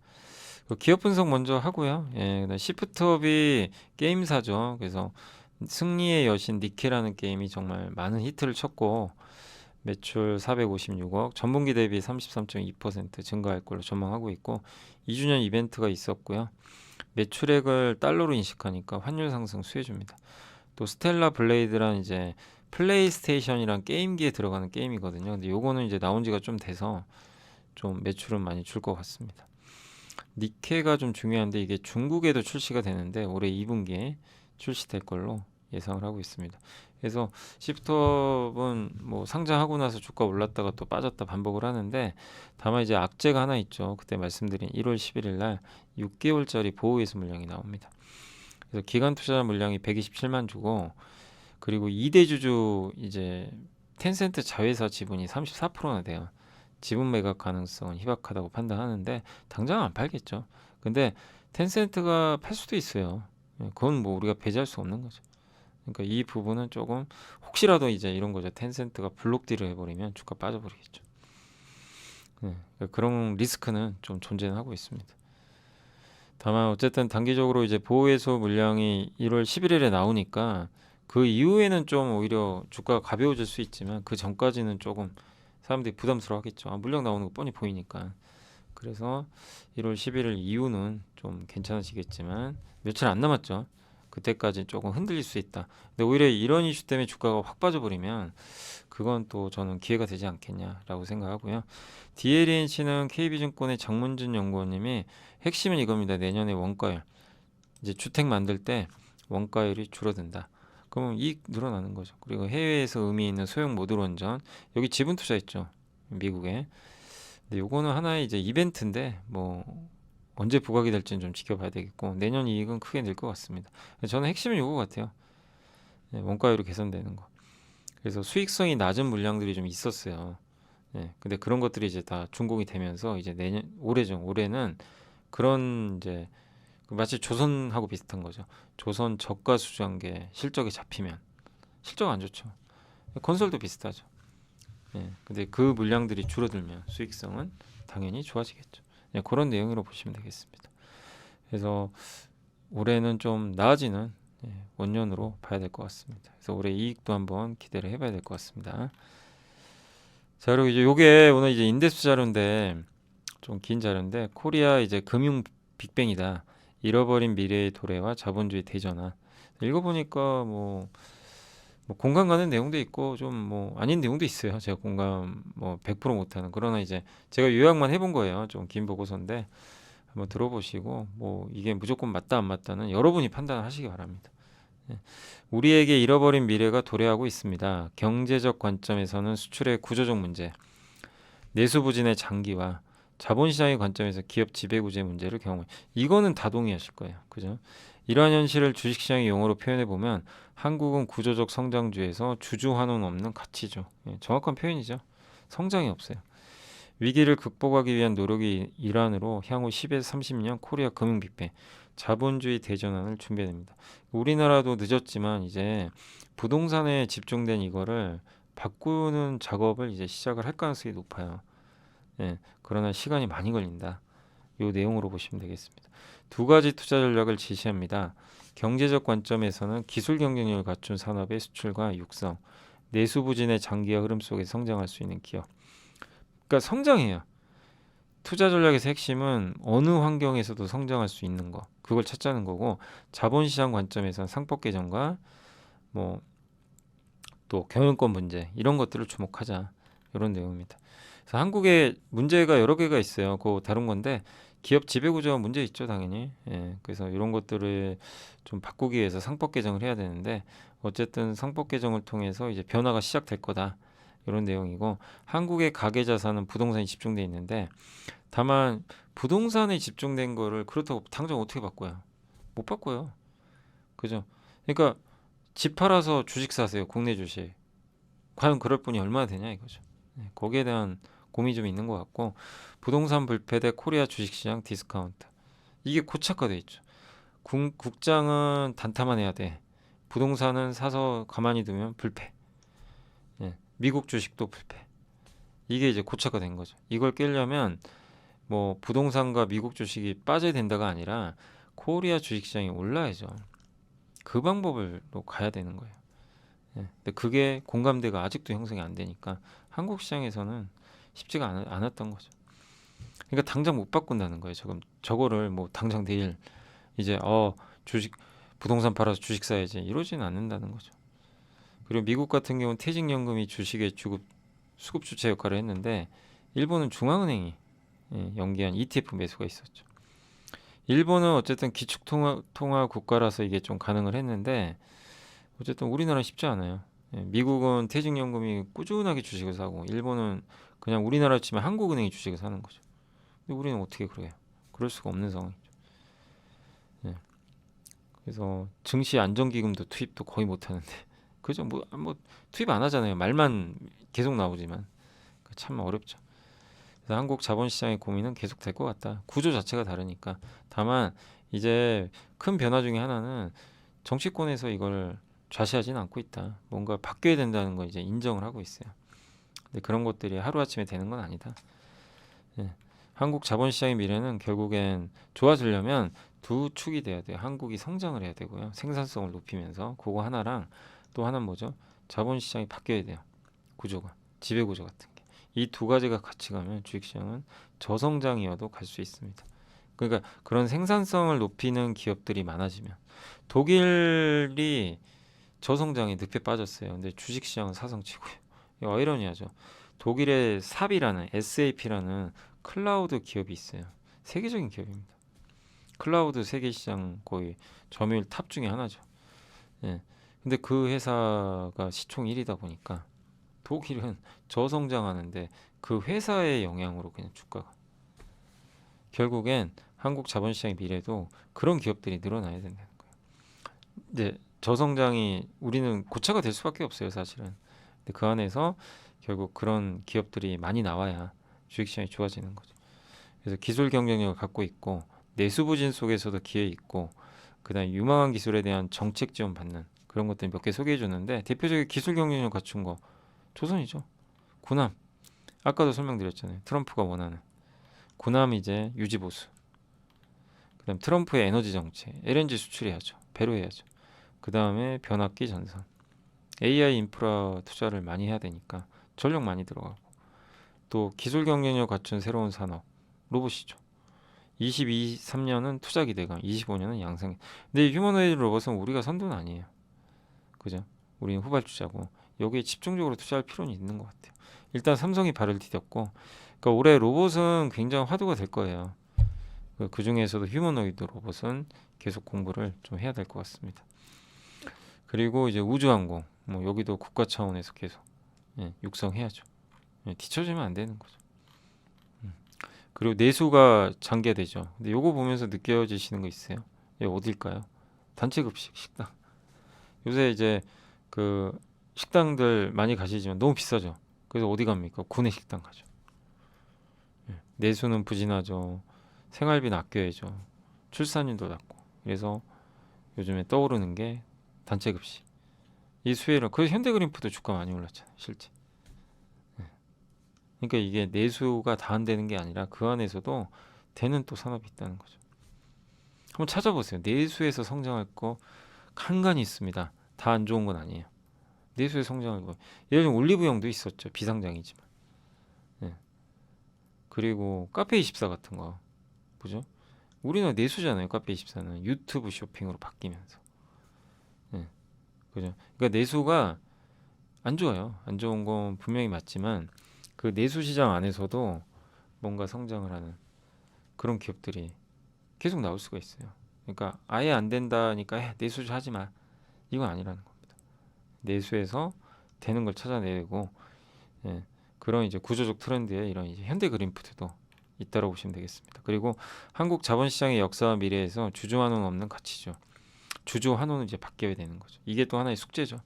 기업 분석 먼저 하고요. 예, 그다음 시프트업이 게임사죠. 그래서 승리의 여신 니케라는 게임이 정말 많은 히트를 쳤고 매출 456억, 전분기 대비 33.2% 증가할 걸로 전망하고 있고 2주년 이벤트가 있었고요. 매출액을 달러로 인식하니까 환율 상승 수혜줍니다. 또 스텔라 블레이드란 이제 플레이스테이션이란 게임기에 들어가는 게임이거든요. 근데 요거는 이제 나온 지가 좀 돼서 좀 매출은 많이 줄 것 같습니다. 니케가 좀 중요한데 이게 중국에도 출시가 되는데 올해 2분기에 출시될 걸로 예상을 하고 있습니다. 그래서 시프트업은 뭐 상장하고 나서 주가 올랐다가 또 빠졌다 반복을 하는데 다만 이제 악재가 하나 있죠. 그때 말씀드린 1월 11일 날 6개월짜리 보호예수 물량이 나옵니다. 그래서 기관 투자 물량이 127만 주고 그리고 2대 주주 이제 텐센트 자회사 지분이 34%나 돼요. 지분 매각 가능성은 희박하다고 판단하는데 당장 안 팔겠죠. 근데 텐센트가 팔 수도 있어요. 예, 그건 뭐 우리가 배제할 수 없는 거죠. 그러니까 이 부분은 조금 혹시라도 이제 이런 거죠. 텐센트가 블록딜을 해버리면 주가 빠져버리겠죠. 네, 그러니까 그런 리스크는 좀 존재는 하고 있습니다. 다만 어쨌든 단기적으로 이제 보호해소 물량이 1월 11일에 나오니까 그 이후에는 좀 오히려 주가가 가벼워질 수 있지만 그 전까지는 조금 사람들이 부담스러워하겠죠. 물량 나오는 거 뻔히 보이니까. 그래서 1월 11일 이후는 좀 괜찮아지겠지만 며칠 안 남았죠. 그때까지 조금 흔들릴 수 있다. 근데 오히려 이런 이슈 때문에 주가가 확 빠져버리면 그건 또 저는 기회가 되지 않겠냐라고 생각하고요. DLNC는 KB증권의 장문준 연구원님이 핵심은 이겁니다. 내년에 원가율 이제 주택 만들 때 원가율이 줄어든다. 그러면 이익 늘어나는 거죠. 그리고 해외에서 의미 있는 소형 모듈 원전 여기 지분 투자했죠. 미국에. 근데 요거는 하나의 이제 이벤트인데 뭐 언제 부각이 될지는 좀 지켜봐야 되겠고 내년 이익은 크게 늘 것 같습니다. 저는 핵심은 요거 같아요. 네, 원가율이 개선되는 거. 그래서 수익성이 낮은 물량들이 좀 있었어요. 네, 근데 그런 것들이 이제 다 준공이 되면서 이제 내년 올해죠. 올해는 그런 이제 마치 조선하고 비슷한 거죠. 조선 저가 수주한 게 실적이 잡히면 실적 안 좋죠. 건설도 비슷하죠. 예, 근데 그 물량들이 줄어들면 수익성은 당연히 좋아지겠죠. 예, 그런 내용으로 보시면 되겠습니다. 그래서 올해는 좀 나아지는 원년으로 봐야 될 것 같습니다. 그래서 올해 이익도 한번 기대를 해봐야 될 것 같습니다. 자, 그리고 이제 요게 오늘 이제 인덱스 자료인데 좀 긴 자료인데 코리아 이제 금융 빅뱅이다. 잃어버린 미래의 도래와 자본주의 대전환. 읽어보니까 뭐 공감 가는 내용도 있고 좀 뭐 아닌 내용도 있어요. 제가 공감 뭐 100% 못하는 그러나 이제 제가 요약만 해본 거예요. 좀 긴 보고서인데 한번 들어보시고 뭐 이게 무조건 맞다 안 맞다는 여러분이 판단하시기 바랍니다. 예. 우리에게 잃어버린 미래가 도래하고 있습니다. 경제적 관점에서는 수출의 구조적 문제, 내수 부진의 장기화, 자본시장의 관점에서 기업 지배구조의 문제를 경험해. 이거는 다 동의하실 거예요. 그죠? 이러한 현실을 주식시장의 용어로 표현해 보면 한국은 구조적 성장주에서 주주환원 없는 가치죠. 예, 정확한 표현이죠. 성장이 없어요. 위기를 극복하기 위한 노력의 일환으로 향후 10에서 30년 코리아 금융 빅뱅 자본주의 대전환을 준비됩니다. 우리나라도 늦었지만 이제 부동산에 집중된 이거를 바꾸는 작업을 이제 시작을 할 가능성이 높아요. 예, 그러나 시간이 많이 걸린다. 이 내용으로 보시면 되겠습니다. 두 가지 투자 전략을 지시합니다. 경제적 관점에서는 기술 경쟁력을 갖춘 산업의 수출과 육성, 내수 부진의 장기화 흐름 속에 성장할 수 있는 기업. 그러니까 성장해요. 투자 전략에서 핵심은 어느 환경에서도 성장할 수 있는 거. 그걸 찾자는 거고 자본시장 관점에서는 상법 개정과 뭐 또 경영권 문제 이런 것들을 주목하자. 이런 내용입니다. 그래서 한국에 문제가 여러 개가 있어요. 그거 다른 건데 기업 지배 구조가 문제 있죠, 당연히. 예, 그래서 이런 것들을 좀 바꾸기 위해서 상법 개정을 해야 되는데 어쨌든 상법 개정을 통해서 이제 변화가 시작될 거다. 이런 내용이고 한국의 가계 자산은 부동산이 집중돼 있는데 다만 부동산에 집중된 거를 그렇다고 당장 어떻게 바꿔요? 못 바꿔요. 그죠? 그러니까 집 팔아서 주식 사세요. 국내 주식. 과연 그럴 분이 얼마나 되냐 이거죠. 네, 거기에 대한 고민이 좀 있는 것 같고 부동산 불패 대 코리아 주식시장 디스카운트 이게 고착화돼 있죠. 국장은 단타만 해야 돼. 부동산은 사서 가만히 두면 불패. 예, 미국 주식도 불패. 이게 이제 고착화된 거죠. 이걸 깨려면 뭐 부동산과 미국 주식이 빠져야 된다가 아니라 코리아 주식시장이 올라야죠. 그 방법으로 가야 되는 거예요. 예, 근데 그게 공감대가 아직도 형성이 안 되니까 한국 시장에서는 쉽지가 않았던 거죠. 그러니까 당장 못 바꾼다는 거예요. 지금 저거를 뭐 당장 내일 이제 주식 부동산 팔아서 주식 사야지 이러지는 않는다는 거죠. 그리고 미국 같은 경우는 퇴직연금이 주식의 수급 주체 역할을 했는데 일본은 중앙은행이 연기한 ETF 매수가 있었죠. 일본은 어쨌든 기축통화 국가라서 이게 좀 가능을 했는데 어쨌든 우리나라는 쉽지 않아요. 미국은 퇴직연금이 꾸준하게 주식을 사고 일본은 그냥 우리나라 치면 한국은행이 주식을 사는 거죠. 근데 우리는 어떻게 그래요? 그럴 수가 없는 상황이죠. 예. 그래서 증시 안정기금도 투입도 거의 못 하는데 그죠? 뭐 투입 안 하잖아요. 말만 계속 나오지만 참 어렵죠. 그래서 한국 자본시장의 고민은 계속 될 것 같다. 구조 자체가 다르니까. 다만 이제 큰 변화 중에 하나는 정치권에서 이걸 좌시하지는 않고 있다. 뭔가 바뀌어야 된다는 거 이제 인정을 하고 있어요. 근데 그런 것들이 하루아침에 되는 건 아니다. 예. 한국 자본시장의 미래는 결국엔 좋아지려면 두 축이 돼야 돼요. 한국이 성장을 해야 되고요. 생산성을 높이면서 그거 하나랑 또 하나는 뭐죠? 자본시장이 바뀌어야 돼요. 구조가. 지배구조 같은 게. 이 두 가지가 같이 가면 주식시장은 저성장이어도 갈 수 있습니다. 그러니까 그런 생산성을 높이는 기업들이 많아지면 독일이 저성장에 늪에 빠졌어요. 근데 주식시장은 사성치고요. 이거 아이러니하죠. 독일의 삽이라는 SAP라는 클라우드 기업이 있어요. 세계적인 기업입니다. 클라우드 세계 시장 거의 점유율 탑 중에 하나죠. 예. 근데 그 회사가 시총 1위다 보니까 독일은 저성장하는데 그 회사의 영향으로 그냥 주가가 결국엔 한국 자본시장의 미래도 그런 기업들이 늘어나야 된다는 거예요. 근데 저성장이 우리는 고차가 될 수밖에 없어요, 사실은. 근데 그 안에서 결국 그런 기업들이 많이 나와야 주식시장이 좋아지는 거죠. 그래서 기술 경쟁력을 갖고 있고 내수 부진 속에서도 기회 있고 그다음 유망한 기술에 대한 정책 지원 받는 그런 것들 몇 개 소개해 줬는데 대표적인 기술 경쟁력 갖춘 거 조선이죠. 군함. 아까도 설명드렸잖아요. 트럼프가 원하는 군함 이제 유지 보수. 그다음 트럼프의 에너지 정책, LNG 수출해야죠. 배로해야죠. 그다음에 변압기 전선. AI 인프라 투자를 많이 해야 되니까 전력 많이 들어가고 또 기술 경쟁력 갖춘 새로운 산업 로봇이죠. 23년은 투자 기대감, 25년은 양성. 근데 휴머노이드 로봇은 우리가 선두는 아니에요. 그죠? 우리는 후발주자고 여기에 집중적으로 투자할 필요는 있는 것 같아요. 일단 삼성이 발을 디뎠고, 그러니까 올해 로봇은 굉장히 화두가 될 거예요. 그 중에서도 휴머노이드 로봇은 계속 공부를 좀 해야 될 것 같습니다. 그리고 이제 우주항공, 뭐 여기도 국가 차원에서 계속 육성해야죠. 뒤처지면 안 되는 거죠. 그리고 내수가 장기화되죠. 근데 요거 보면서 느껴지시는 거 있어요? 이게 어딜까요? 단체급식 식당. 요새 이제 그 식당들 많이 가시지만 너무 비싸죠. 그래서 어디 갑니까? 구내 식당 가죠. 내수는 부진하죠. 생활비는 아껴야죠. 출산율도 낮고. 그래서 요즘에 떠오르는 게 단체급식. 이 수혜를 그래서 현대그린푸드 주가 많이 올랐잖아요. 실제. 그러니까 이게 내수가 다 안 되는 게 아니라 그 안에서도 되는 또 산업이 있다는 거죠. 한번 찾아보세요. 내수에서 성장할 거 간간히 있습니다. 다 안 좋은 건 아니에요. 내수에 성장할 거. 예를 들면 올리브영도 있었죠. 비상장이지만. 예. 그리고 카페24 같은 거. 보죠? 우리는 내수잖아요. 카페24는 유튜브 쇼핑으로 바뀌면서. 예. 그죠? 그러니까 내수가 안 좋아요. 안 좋은 건 분명히 맞지만 그 내수 시장 안에서도 뭔가 성장을 하는 그런 기업들이 계속 나올 수가 있어요. 그러니까 아예 안 된다니까 내수 하지 마. 이건 아니라는 겁니다. 내수에서 되는 걸 찾아내고 예, 그런 이제 구조적 트렌드에 이런 이제 현대 그린푸드도 있다고 보시면 되겠습니다. 그리고 한국 자본시장의 역사와 미래에서 주주 환원 없는 가치죠. 주주 환원은 이제 바뀌어야 되는 거죠. 이게 또 하나의 숙제죠.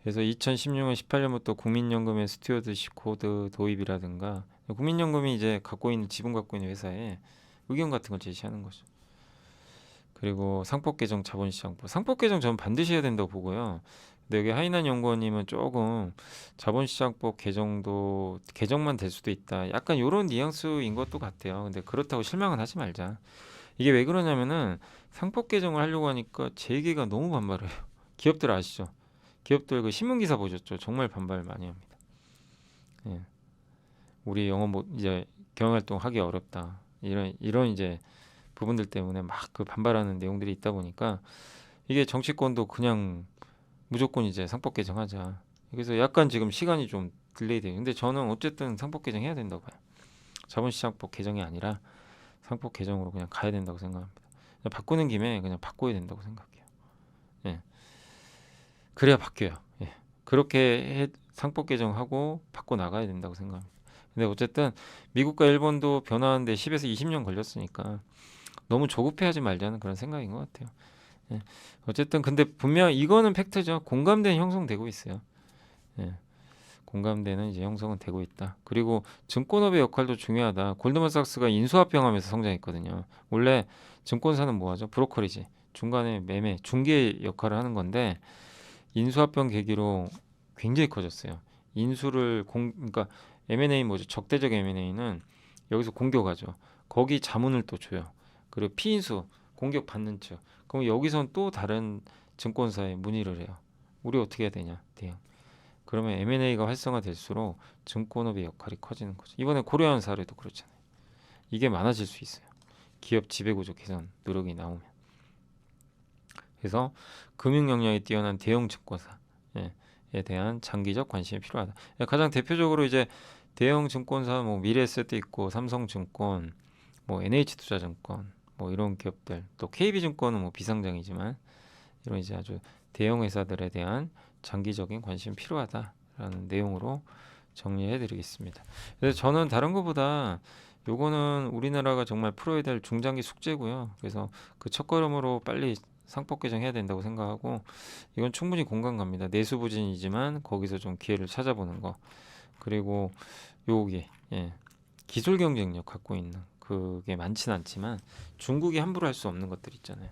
그래서 2016년, 18년부터 국민연금의 스튜어드십 코드 도입이라든가 국민연금이 이제 지분 갖고 있는 회사에 의견 같은 걸 제시하는 거죠. 그리고 상법 개정 자본시장법. 상법 개정 저는 반드시 해야 된다고 보고요. 근데 여기 하이난 연구원님은 조금 자본시장법 개정만 될 수도 있다. 약간 이런 뉘앙스인 것도 같아요. 근데 그렇다고 실망은 하지 말자. 이게 왜 그러냐면은 상법 개정을 하려고 하니까 재계가 너무 반발해요. 기업들 아시죠? 기업들 그 신문 기사 보셨죠? 정말 반발 많이 합니다. 예. 우리 영업 이제 경영 활동 하기 어렵다. 이런 이제 부분들 때문에 막 그 반발하는 내용들이 있다 보니까 이게 정치권도 그냥 무조건 이제 상법 개정하자. 그래서 약간 지금 시간이 좀 딜레이 돼요. 근데 저는 어쨌든 상법 개정해야 된다고 봐요. 자본시장법 개정이 아니라 상법 개정으로 그냥 가야 된다고 생각합니다. 그냥 바꾸는 김에 그냥 바꿔야 된다고 생각해요. 예. 그래야 바뀌어요. 예. 상법 개정하고 바꿔 나가야 된다고 생각합니다. 근데 어쨌든 미국과 일본도 변화하는데 10에서 20년 걸렸으니까 너무 조급해하지 말자는 그런 생각인 것 같아요. 예. 어쨌든 근데 분명 이거는 팩트죠. 공감대는 형성되고 있어요. 예. 공감대는 이제 형성은 되고 있다. 그리고 증권업의 역할도 중요하다. 골드만삭스가 인수합병하면서 성장했거든요. 원래 증권사는 뭐하죠? 브로커리지. 중간에 매매, 중개 역할을 하는 건데 인수합병 계기로 굉장히 커졌어요. 그러니까 M&A 뭐죠? 적대적 M&A는 여기서 공격하죠. 거기 자문을 또 줘요. 그리고 피인수 공격 받는 측. 그럼 여기선 또 다른 증권사에 문의를 해요. 우리 어떻게 해야 되냐? 대응. 그러면 M&A가 활성화될수록 증권업의 역할이 커지는 거죠. 이번에 고려한 사례도 그렇잖아요. 이게 많아질 수 있어요. 기업 지배구조 개선 노력이 나오면. 그래서 금융 역량이 뛰어난 대형 증권사에 대한 장기적 관심이 필요하다. 가장 대표적으로 이제 대형 증권사 뭐 미래에셋도 있고 삼성증권, 뭐 NH투자증권, 뭐 이런 기업들, 또 KB증권은 뭐 비상장이지만 이런 이제 아주 대형 회사들에 대한 장기적인 관심이 필요하다라는 내용으로 정리해드리겠습니다. 그래서 저는 다른 것보다 요거는 우리나라가 정말 풀어야 될 중장기 숙제고요. 그래서 그 첫걸음으로 빨리 상법 개정해야 된다고 생각하고 이건 충분히 공감 갑니다. 내수부진이지만 거기서 좀 기회를 찾아보는 거. 그리고 여기 기술 경쟁력 갖고 있는 그게 많지는 않지만 중국이 함부로 할 수 없는 것들 있잖아요.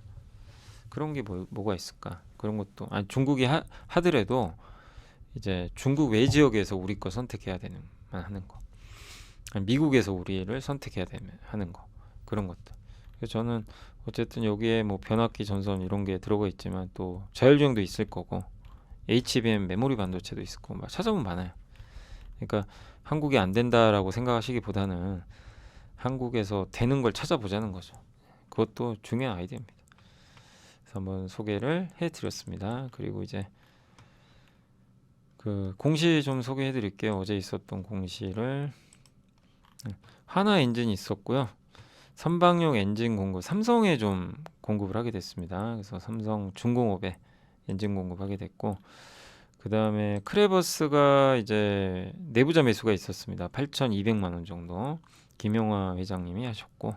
그런 게 뭐가 있을까? 그런 것도 중국이 하더라도 이제 중국 외 지역에서 우리 거 선택해야 되는 하는 거. 미국에서 우리를 선택해야 되는 하는 거. 그런 것들. 그래서 저는 어쨌든 여기에 뭐 변압기 전선 이런 게 들어가 있지만 또 자율주행도 있을 거고 HBM 메모리 반도체도 있을 거고 막 찾아보면 많아요. 그러니까 한국이 안 된다라고 생각하시기보다는 한국에서 되는 걸 찾아보자는 거죠. 그것도 중요한 아이디어입니다. 그래서 한번 소개를 해드렸습니다. 그리고 이제 그 공시 좀 소개해드릴게요. 어제 있었던 공시를 하나 엔진이 있었고요. 선박용 엔진 공급, 삼성에 좀 공급을 하게 됐습니다. 그래서 삼성 중공업에 엔진 공급하게 됐고, 그 다음에 크레버스가 이제 내부자 매수가 있었습니다. 8,200만 원 정도 김용화 회장님이 하셨고,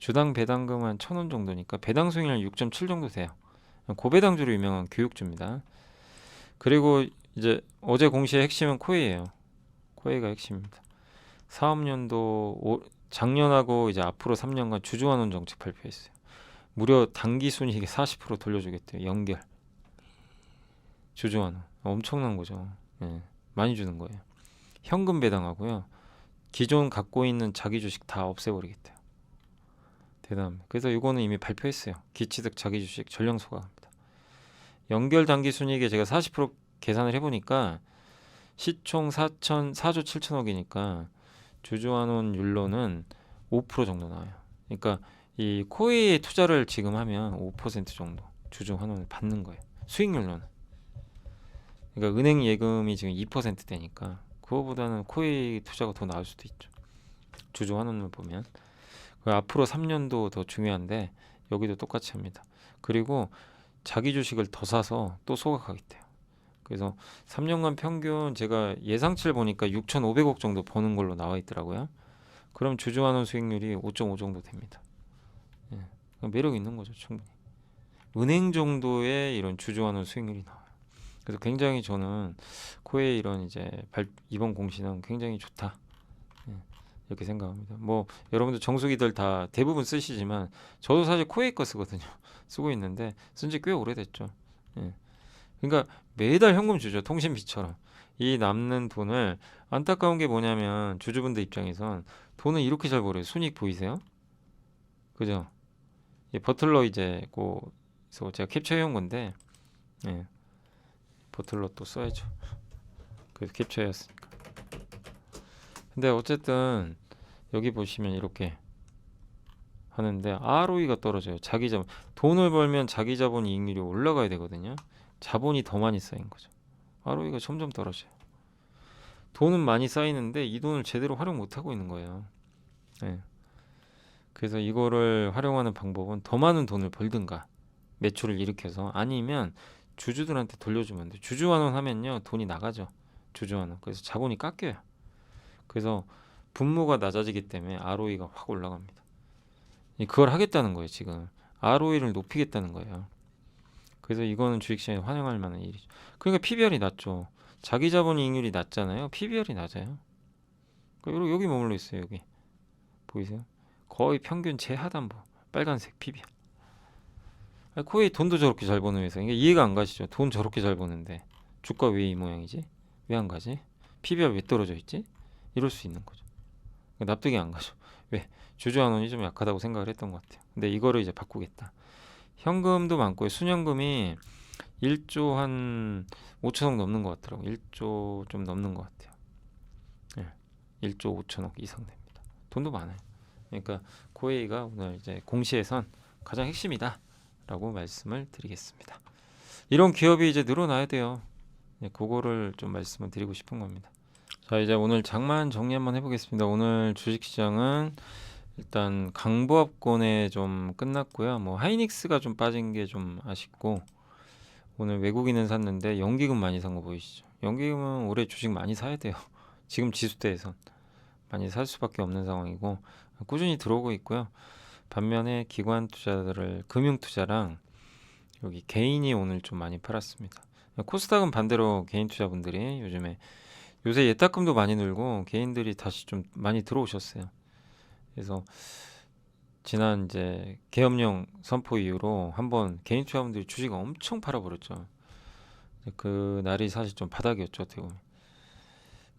주당 배당금 한 1,000원 정도니까 배당 수익률 6.7 정도 돼요. 고배당주로 유명한 교육주입니다. 그리고 이제 어제 공시의 핵심은 코웨이예요. 코웨이가 핵심입니다. 사업년도 작년하고 이제 앞으로 3년간 주주환원 정책 발표했어요. 무려 당기 순이익의 40% 돌려주겠대요. 연결 주주환원 엄청난 거죠. 많이 주는 거예요. 현금 배당하고요. 기존 갖고 있는 자기 주식 다 없애버리겠대요. 대단합니다. 그래서 이거는 이미 발표했어요. 기취득 자기 주식 전량 소각합니다. 연결 당기 순이익에 제가 40% 계산을 해보니까 시총 4조 7천억이니까 주주환원율로는 5% 정도 나와요. 그러니까 이 코웨이에 투자를 지금 하면 5% 정도 주주환원을 받는 거예요. 수익률로는. 그러니까 은행 예금이 지금 2%대니까 그거보다는 코웨이 투자가 더 나을 수도 있죠. 주주 환원을 보면. 앞으로 3년도 더 중요한데 여기도 똑같이 합니다. 그리고 자기 주식을 더 사서 또 소각하겠대요. 그래서 3년간 평균 제가 예상치를 보니까 6,500억 정도 버는 걸로 나와 있더라고요. 그럼 주주 환원 수익률이 5.5 정도 됩니다. 예, 매력 있는 거죠, 충분히. 은행 정도의 이런 주주 환원 수익률이 나와요. 그래서 굉장히 저는 코웨이 이런 이제 이번 공시는 굉장히 좋다. 예, 이렇게 생각합니다. 뭐 여러분들 정수기들 다 대부분 쓰시지만 저도 사실 코웨이 거 쓰거든요. 쓰고 있는데 쓴 지 꽤 오래됐죠. 예. 그러니까 매달 현금 주죠. 통신비처럼. 이 남는 돈을 안타까운 게 뭐냐면 주주분들 입장에선 돈을 이렇게 잘 벌어요. 순이익 보이세요? 그죠? 이 버틀러 이제 그래서 제가 캡처해온 건데 예, 버틀러 또 써야죠. 그래서 캡처해왔으니까. 근데 어쨌든 여기 보시면 이렇게 하는데 ROE가 떨어져요. 자기 자본. 돈을 벌면 자기 자본 이익률이 올라가야 되거든요. 자본이 더 많이 쌓인 거죠. ROE가 점점 떨어져요. 돈은 많이 쌓이는데 이 돈을 제대로 활용 못 하고 있는 거예요. 예. 그래서 이거를 활용하는 방법은 더 많은 돈을 벌든가 매출을 일으켜서 아니면 주주들한테 돌려주면 돼. 주주환원 하면요 돈이 나가죠. 주주환원. 그래서 자본이 깎여요. 그래서 분모가 낮아지기 때문에 ROE가 확 올라갑니다. 그걸 하겠다는 거예요 지금. ROE를 높이겠다는 거예요. 그래서 이거는 주식시장에 환영할 만한 일이죠. 그러니까 PBR이 낮죠. 자기 자본 이익률이 낮잖아요. PBR이 낮아요. 그러니까 여기 머물러 있어요. 여기 보이세요? 거의 평균 최하단부 빨간색 PBR. 코웨이 돈도 저렇게 잘 버는 회사. 이게 이해가 안 가시죠? 돈 저렇게 잘 버는데 주가 왜 이 모양이지? 왜 안 가지? PBR 왜 떨어져 있지? 이럴 수 있는 거죠. 납득이 안 가죠. 왜? 주주환원이 좀 약하다고 생각을 했던 것 같아요. 근데 이거를 이제 바꾸겠다. 현금도 많고요. 순현금이 1조 한 5천억 넘는 것 같더라고. 1조 좀 넘는 것 같아요. 예, 1조 5천억 이상 됩니다. 돈도 많아요. 그러니까 코웨이가 오늘 이제 공시에선 가장 핵심이다라고 말씀을 드리겠습니다. 이런 기업이 이제 늘어나야 돼요. 네, 그거를 좀 말씀을 드리고 싶은 겁니다. 자, 이제 오늘 장만 정리 한번 해보겠습니다. 오늘 주식시장은 일단 강보합권에 좀 끝났고요. 뭐 하이닉스가 좀 빠진 게 좀 아쉽고 오늘 외국인은 샀는데 연기금 많이 산 거 보이시죠? 연기금은 올해 주식 많이 사야 돼요. 지금 지수대에선 많이 살 수밖에 없는 상황이고 꾸준히 들어오고 있고요. 반면에 기관 투자들을 금융 투자랑 여기 개인이 오늘 좀 많이 팔았습니다. 코스닥은 반대로 개인 투자분들이 요새 예탁금도 많이 늘고 개인들이 다시 좀 많이 들어오셨어요. 그래서 지난 이제 계엄령 선포 이후로 한번 개인 투자분들이 주식 엄청 팔아버렸죠. 그 날이 사실 좀 바닥이었죠, 어떻게 보면.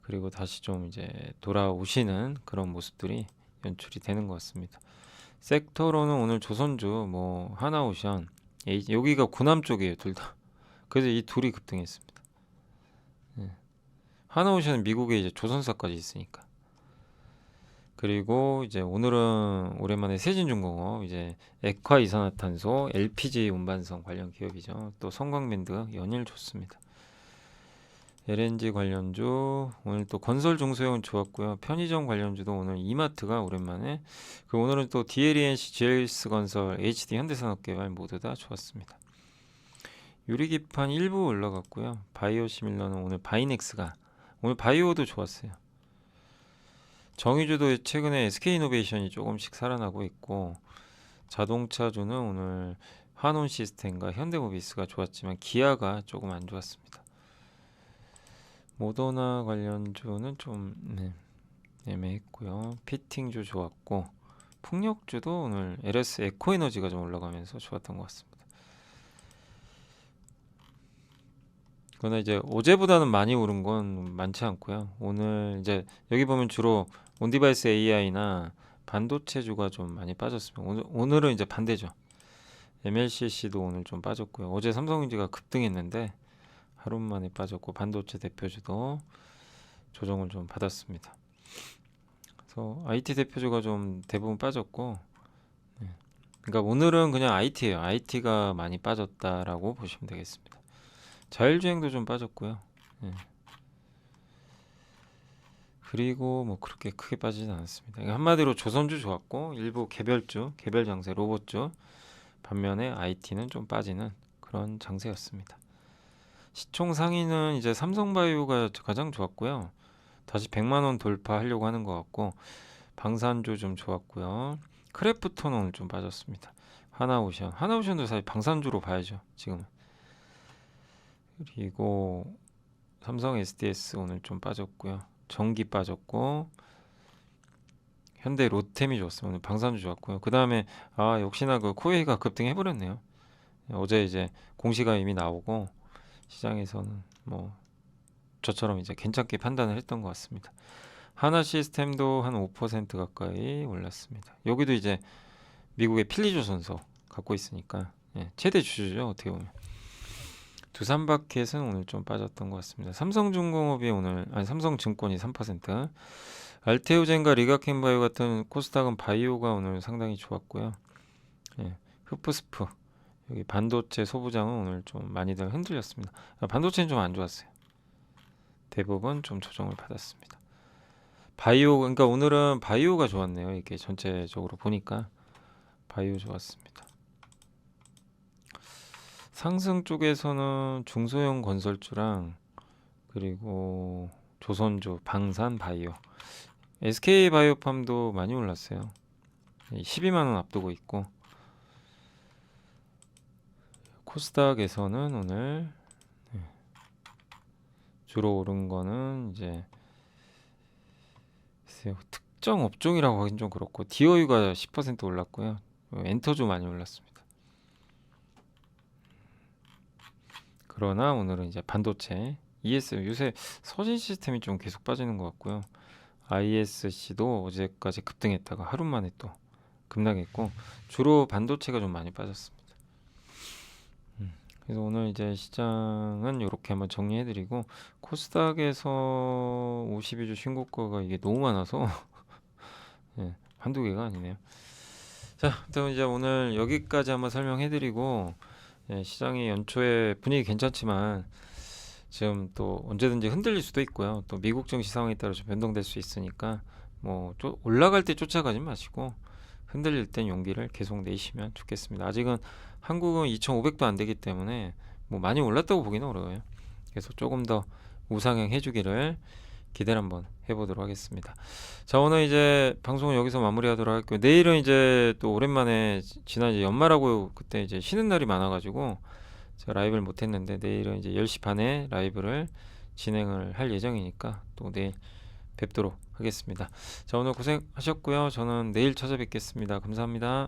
그리고 다시 좀 이제 돌아오시는 그런 모습들이 연출이 되는 것 같습니다. 섹터로는 오늘 조선주, 뭐 하나오션, 여기가 군함 쪽이에요, 둘 다. 그래서 이 둘이 급등했습니다. 네. 하나오션은 미국에 이제 조선사까지 있으니까. 그리고 이제 오늘은 오랜만에 세진중공업 이제 액화 이산화탄소 LPG 운반선 관련 기업이죠. 또 성광밴드 연일 좋습니다. LNG 관련주 오늘 또 건설 중소형은 좋았고요. 편의점 관련주도 오늘 이마트가 오랜만에 오늘은 또 DLENC, GLS건설, HD 현대산업개발 모두 다 좋았습니다. 유리기판 일부 올라갔고요. 바이오시밀러는 오늘 바이넥스가 오늘 바이오도 좋았어요. 정유주도 최근에 SK이노베이션이 조금씩 살아나고 있고 자동차주는 오늘 한온시스템과 현대모비스가 좋았지만 기아가 조금 안 좋았습니다. 모더나 관련주는 좀 애매했고요. 피팅주 좋았고 풍력주도 오늘 LS 에코에너지가 좀 올라가면서 좋았던 것 같습니다. 그러나 이제 어제보다는 많이 오른 건 많지 않고요. 오늘 이제 여기 보면 주로 온디바이스 AI나 반도체주가 좀 많이 빠졌습니다. 오늘은 이제 반대죠. MLCC도 오늘 좀 빠졌고요. 어제 삼성전자가 급등했는데 하루 만에 빠졌고 반도체 대표주도 조정을 좀 받았습니다. 그래서 IT 대표주가 좀 대부분 빠졌고, 그러니까 오늘은 그냥 IT예요. IT가 많이 빠졌다라고 보시면 되겠습니다. 자율주행도 좀 빠졌고요. 그리고 뭐 그렇게 크게 빠지진 않았습니다. 그러니까 한마디로 조선주 좋았고 일부 개별주, 개별 장세, 로봇주 반면에 IT는 좀 빠지는 그런 장세였습니다. 시총 상위는 이제 삼성바이오가 가장 좋았고요. 다시 100만 원 돌파하려고 하는 것 같고 방산주 좀 좋았고요. 크래프톤은 오늘 좀 빠졌습니다. 하나오션도 사실 방산주로 봐야죠 지금. 그리고 삼성 SDS 오늘 좀 빠졌고요. 전기 빠졌고 현대 로템이 좋았어요. 오늘 방산주 좋았고요. 그 다음에 역시나 그 코웨이가 급등해버렸네요. 어제 이제 공시가 이미 나오고 시장에서는 뭐 저처럼 이제 괜찮게 판단을 했던 것 같습니다. 하나 시스템도 한 5% 가까이 올랐습니다. 여기도 이제 미국의 필리조선소 갖고 있으니까 최대 주주죠 어떻게 보면. 두산바켓은 오늘 좀 빠졌던 것 같습니다. 삼성중공업이 오늘 삼성증권이 3%, 알테오젠과 리가켄바이오 같은 코스닥은 바이오가 오늘 상당히 좋았고요. 흡프스프 여기 반도체 소부장은 오늘 좀 많이들 흔들렸습니다. 반도체는 좀 안 좋았어요. 대부분 좀 조정을 받았습니다. 바이오 그러니까 오늘은 바이오가 좋았네요. 이게 전체적으로 보니까 바이오 좋았습니다. 상승 쪽에서는 중소형 건설주랑 그리고 조선주, 방산, 바이오, SK 바이오팜도 많이 올랐어요. 12만 원 앞두고 있고 코스닥에서는 오늘 주로 오른 거는 이제 특정 업종이라고 하긴 좀 그렇고 디오유가 10% 올랐고요. 엔터주 많이 올랐습니다. 그러나 오늘은 이제 반도체, 요새 서진 시스템이 좀 계속 빠지는 것 같고요. ISC도 어제까지 급등했다가 하루 만에 또 급락했고 주로 반도체가 좀 많이 빠졌습니다. 그래서 오늘 이제 시장은 이렇게 한번 정리해드리고 코스닥에서 52주 신고가가 이게 너무 많아서 한두 개가 아니네요. 자, 또 이제 오늘 여기까지 한번 설명해드리고 시장이 연초에 분위기 괜찮지만 지금 또 언제든지 흔들릴 수도 있고요. 또 미국 증시 상황에 따라 좀 변동될 수 있으니까 뭐 올라갈 때 쫓아가지 마시고 흔들릴 땐 용기를 계속 내시면 좋겠습니다. 아직은 한국은 2,500도 안 되기 때문에 뭐 많이 올랐다고 보기는 어려워요. 그래서 조금 더 우상향 해주기를 기대를 한번 해보도록 하겠습니다. 자, 오늘 이제 방송은 여기서 마무리하도록 할게요. 내일은 이제 또 오랜만에 지난 이제 연말하고 그때 이제 쉬는 날이 많아가지고 제가 라이브를 못했는데 내일은 이제 10시 반에 라이브를 진행을 할 예정이니까 또 내일 뵙도록 하겠습니다. 자, 오늘 고생하셨고요. 저는 내일 찾아뵙겠습니다. 감사합니다.